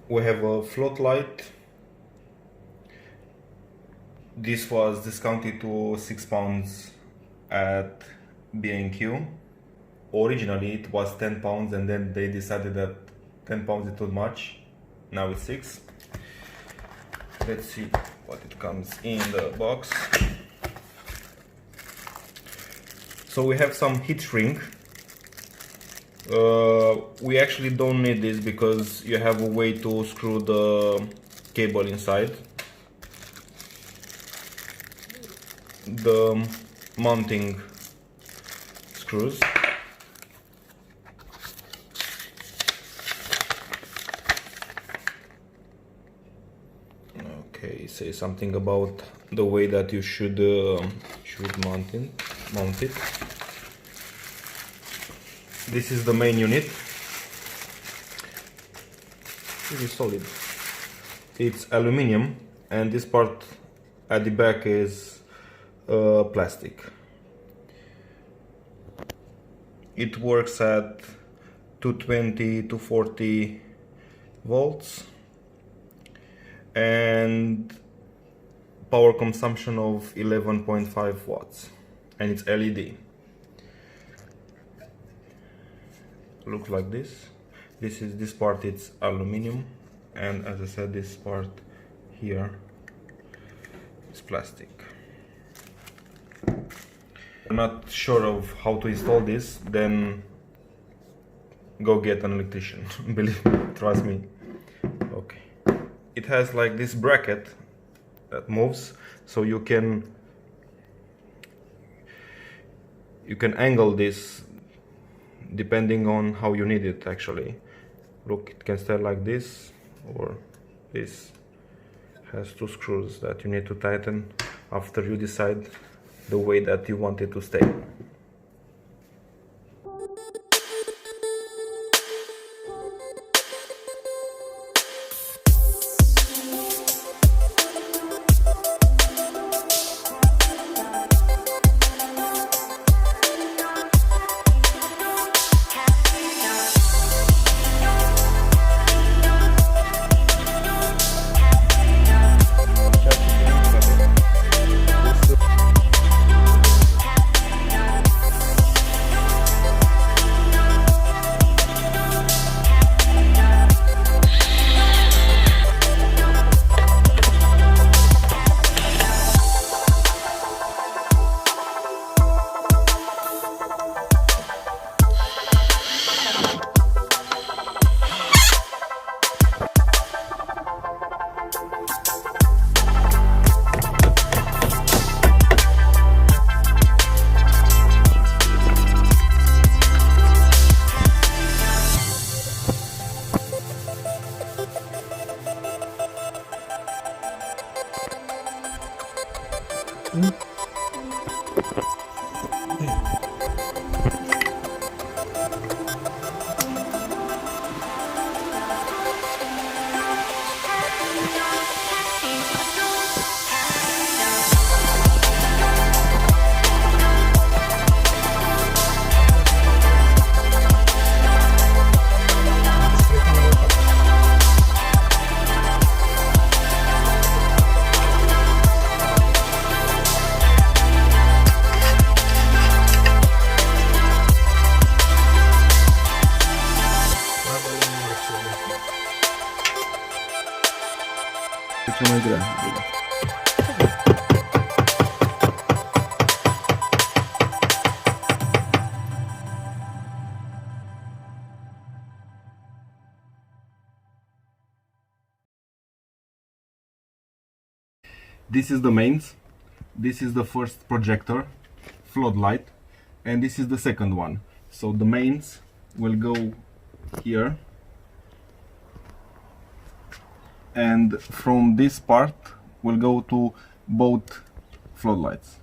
We have a floodlight. This was discounted to £6 at B&Q. Originally it was £10 and then they decided that £10 is too much. Now it's 6. Let's see what it comes in the box. So we have some heat shrink. We actually don't need this because you have a way to screw the cable inside. The mounting screws. Okay, say something about the way that you should mount it. This is the main unit. Really solid. It's aluminium, and this part at the back is plastic. It works at 220 to 40 volts and power consumption of 11.5 watts, and it's LED. Look like this. This part it's aluminium, and as I said, this part here is plastic. I'm not sure of how to install this, then go get an electrician. Believe me, trust me. Okay. It has like this bracket that moves, so you can angle this depending on how you need it actually. Look, it can stay like this, or this has 2 screws that you need to tighten after you decide the way that you want it to stay. This is the mains. This is the first projector, floodlight, and this is the second one. So the mains will go here, and from this part will go to both floodlights.